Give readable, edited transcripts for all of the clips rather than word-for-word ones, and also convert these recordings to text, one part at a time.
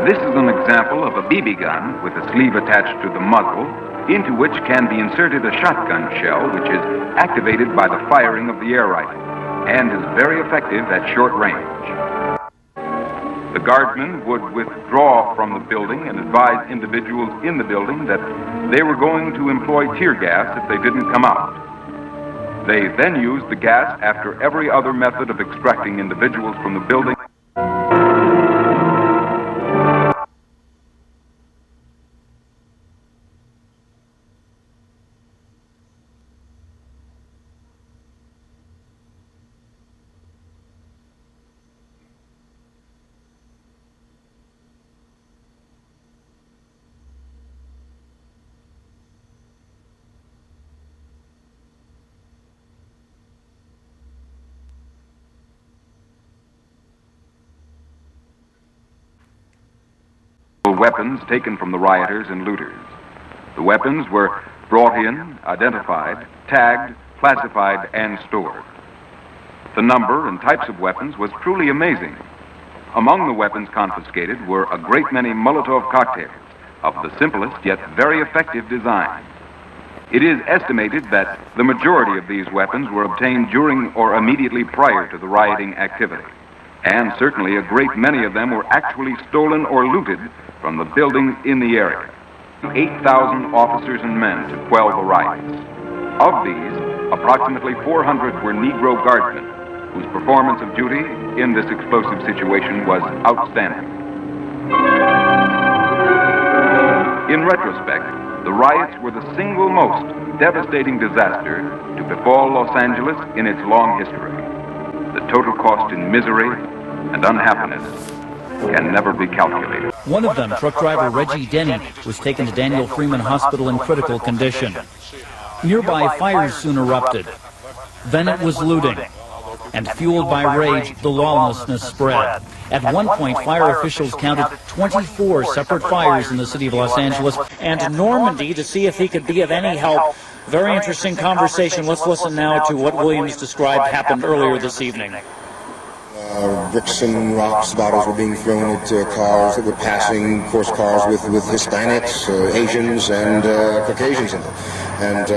This is an example of a BB gun with a sleeve attached to the muzzle, into which can be inserted a shotgun shell, which is activated by the firing of the air rifle, and is very effective at short range. The guardsmen would withdraw from the building and advise individuals in the building that they were going to employ tear gas if they didn't come out. They then used the gas after every other method of extracting individuals from the building. Weapons taken from the rioters and looters. The weapons were brought in, identified, tagged, classified, and stored. The number and types of weapons was truly amazing. Among the weapons confiscated were a great many Molotov cocktails of the simplest yet very effective design. It is estimated that the majority of these weapons were obtained during or immediately prior to the rioting activity, and certainly a great many of them were actually stolen or looted from the buildings in the area. 8,000 officers and men to quell the riots. Of these, approximately 400 were Negro guardsmen, whose performance of duty in this explosive situation was outstanding. In retrospect, the riots were the single most devastating disaster to befall Los Angeles in its long history. The total cost in misery and unhappiness can never be calculated. One of them, truck driver Reggie Denny, was taken to Daniel Freeman Hospital in critical condition. Nearby fires soon erupted. Then it was looting. And fueled by rage, the lawlessness spread. At one point, fire officials counted 24 separate fires in the city of Los Angeles. And Normandy, to see if he could be of any help. Very interesting conversation. Let's listen now to what Williams described happened earlier this evening. Bricks and rocks, bottles were being thrown at cars that were passing, of course, cars with Hispanics, Asians, and Caucasians in them. And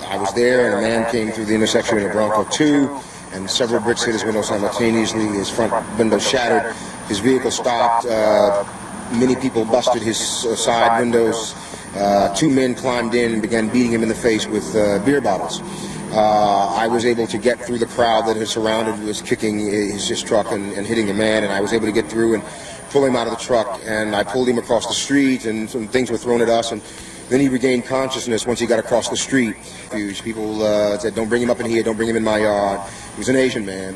I was there, and a man came through the intersection in a Bronco 2, and several bricks hit his window simultaneously. His front window shattered. His vehicle stopped. Many people busted his side windows. Two men climbed in and began beating him in the face with beer bottles. I was able to get through the crowd that had surrounded, was kicking his truck and hitting the man, and I was able to get through and pull him out of the truck, and I pulled him across the street, and some things were thrown at us, and then he regained consciousness once he got across the street. People said, "Don't bring him up in here, don't bring him in my yard." He was an Asian man.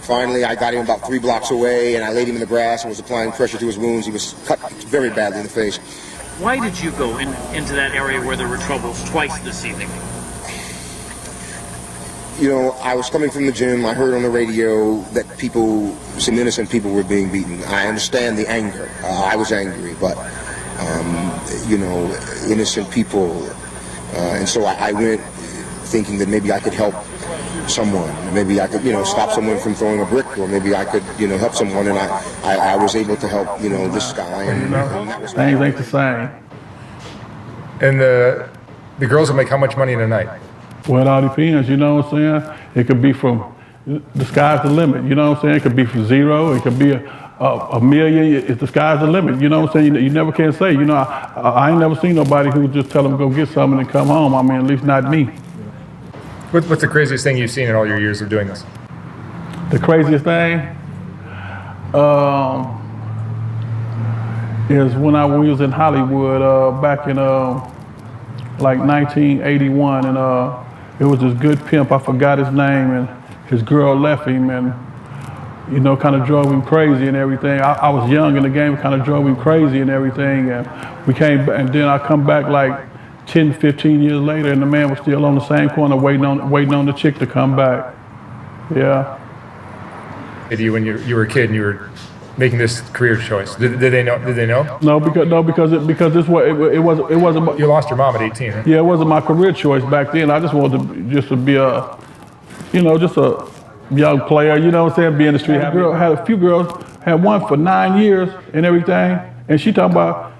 Finally, I got him about 3 blocks away, and I laid him in the grass and was applying pressure to his wounds. He was cut very badly in the face. Why did you go into that area where there were troubles twice this evening? You know, I was coming from the gym. I heard on the radio that some innocent people were being beaten. I understand the anger. I was angry, but, you know, innocent people. And so I went thinking that maybe I could help someone. Maybe I could, you know, stop someone from throwing a brick, or maybe I could, you know, help someone. And I was able to help, you know, this guy. And that was things ain't the same. And the girls will make how much money in a night? Well, it all depends, you know what I'm saying? It could be from, the sky's the limit, you know what I'm saying? It could be from 0, it could be a million, the sky's the limit, you know what I'm saying? You never can say, you know, I ain't never seen nobody who just tell them go get something and come home. I mean, at least not me. What's the craziest thing you've seen in all your years of doing this? The craziest thing is when I was in Hollywood back in like 1981, and it was this good pimp, I forgot his name, and his girl left him, and you know, kind of drove him crazy and everything. I was young in the game, kind of drove him crazy and everything, and we came back, and then I come back like 10, 15 years later, and the man was still on the same corner waiting on the chick to come back. Yeah. Did you, when you were a kid and you were making this career choice, did they know? Did they know? No, because this was it wasn't. You lost your mom at 18. Right? Yeah, it wasn't my career choice back then. I just wanted to be a, you know, just a young player. You know what I'm saying? Be in the street. Had a few girls had one for 9 years and everything, and she talking about,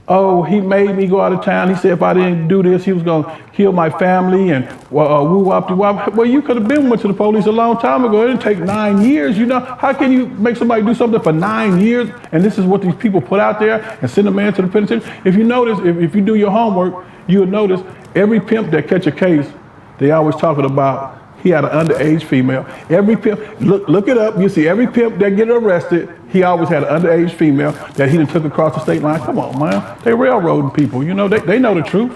oh, he made me go out of town. He said if I didn't do this, he was gonna kill my family and woo-wop-de-wop. Well, you could have went to the police a long time ago. It didn't take 9 years, you know? How can you make somebody do something for 9 years? And this is what these people put out there and send a man to the penitentiary? If you notice, if you do your homework, you'll notice every pimp that catch a case, they always talking about he had an underage female. Every pimp, look it up, you see every pimp that get arrested, he always had an underage female that he done took across the state line. Come on, man. They railroading people, you know, they know the truth.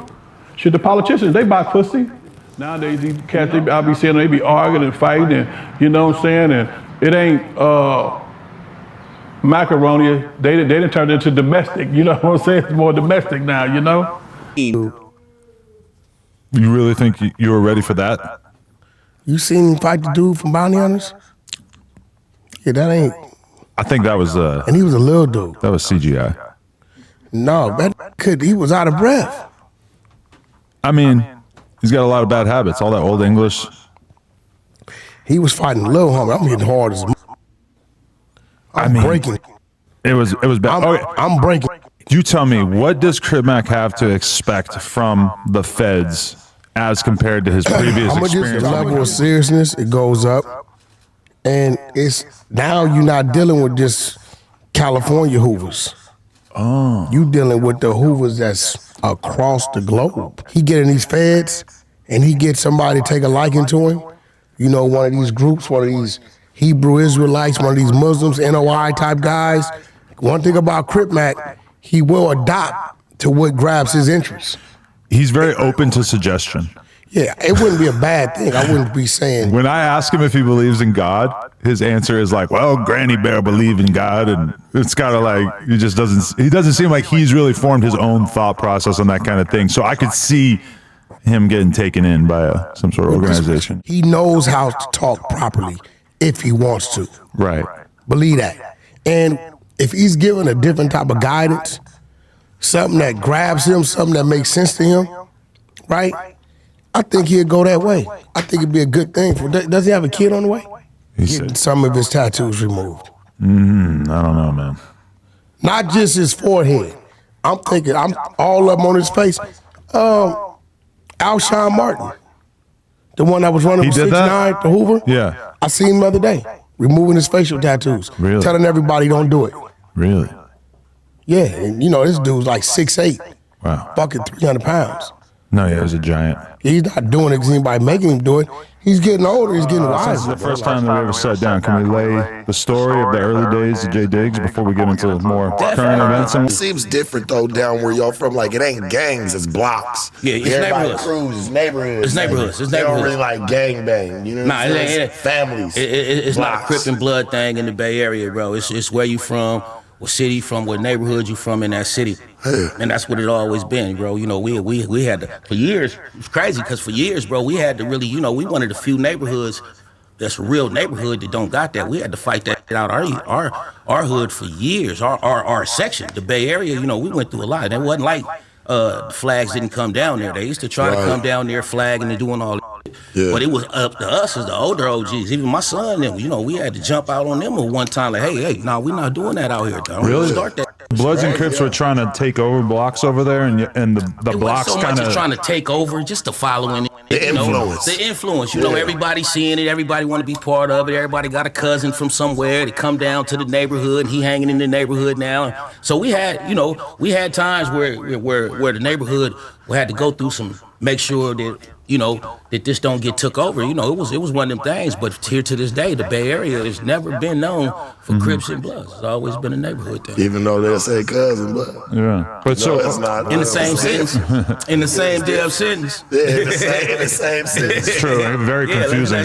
Should the politicians, they buy pussy. Nowadays, these cats, I be seeing they be arguing and fighting and, you know what I'm saying, and it ain't macaroni, they done turned it into domestic, you know what I'm saying? It's more domestic now, you know? You really think you were ready for that? You seen him fight the dude from Bounty Hunters? Yeah, that ain't. I think that was And he was a little dude. that was CGI. No, he was out of breath. I mean, he's got a lot of bad habits. All that old English. He was fighting Lil Homie. I'm hitting hard as I'm breaking. It was bad. I'm breaking. You tell me, what does Crip Mac have to expect from the feds as compared to his previous experience? The level of seriousness, it goes up. And it's now you're not dealing with just California Hoovers. Oh. You dealing with the Hoovers that's across the globe. He get in these feds and he gets somebody to take a liking to him. You know, one of these groups, one of these Hebrew Israelites, one of these Muslims, NOI type guys. One thing about Crip Mac, he will adopt to what grabs his interest. He's very open to suggestion. Yeah, it wouldn't be a bad thing. I wouldn't be saying. When I ask him if he believes in God, his answer is like, well, Granny Bear believe in God. And it's kind of like, he doesn't seem like he's really formed his own thought process on that kind of thing. So I could see him getting taken in by some sort of organization. He knows how to talk properly if he wants to. Right. Believe that. And if he's given a different type of guidance, something that grabs him, something that makes sense to him, right? I think he'd go that way. I think it'd be a good thing. Does he have a kid on the way? He said some of his tattoos removed. I don't know, man. Not just his forehead. I'm thinking, I'm all up on his face. Alshon Martin, the one that was running for 6'9", the Hoover. Yeah. I seen him the other day, removing his facial tattoos. Really? Telling everybody don't do it. Really? Yeah, and you know, this dude's like 6'8". Wow. Fucking 300 pounds. No, yeah, he's a giant. He's not doing it because anybody making him do it. He's getting older, he's getting This is wiser. the first time that we ever sat down. Can we lay the story of the early days of J Diggs before we get into more current events? It seems different though down where y'all from. Like it ain't gangs, it's blocks. Yeah, it's Everybody neighborhoods. Crews, it's neighborhoods. It's neighborhoods. It's They don't neighborhoods. really like gang bang. You know what I'm saying? It's families. It's not a blocks. Crip and Blood thing in the Bay Area, bro. It's where you from, what city you from, what neighborhood you from in that city. And that's what it always been, bro. You know, we had to, for years, it's crazy because for years, bro, we had to really, you know, we one of the few neighborhoods that's a real neighborhood that don't got that. We had to fight that out our hood for years, our section, the Bay Area, you know, we went through a lot. It wasn't like the flags didn't come down there. They used to try to come down there flagging and doing all that. Yeah. But it was up to us as the older OGs. Even my son, them, you know, we had to jump out on them at one time. Like, hey, nah, we're not doing that out here. Don't Really? start that. Bloods and Crips were trying to take over blocks over there, and the blocks so kind much of as trying to take over, just the following. The influence. The influence. You know, everybody seeing it. Everybody want to be part of it. Everybody got a cousin from somewhere. They come down to the neighborhood, and he hanging in the neighborhood now. So we had, you know, time where the neighborhood had to go through some, make sure that, you know, that this don't get took over. You know, it was one of them things. But here to this day, the Bay Area has never been known for Crips and Bloods. It's always been a neighborhood thing. Even though they'll say cousin, but yeah. But no, it's not. In the same sentence, in the same damn sentence. Yeah, in the same sentence. It's true. Very confusing.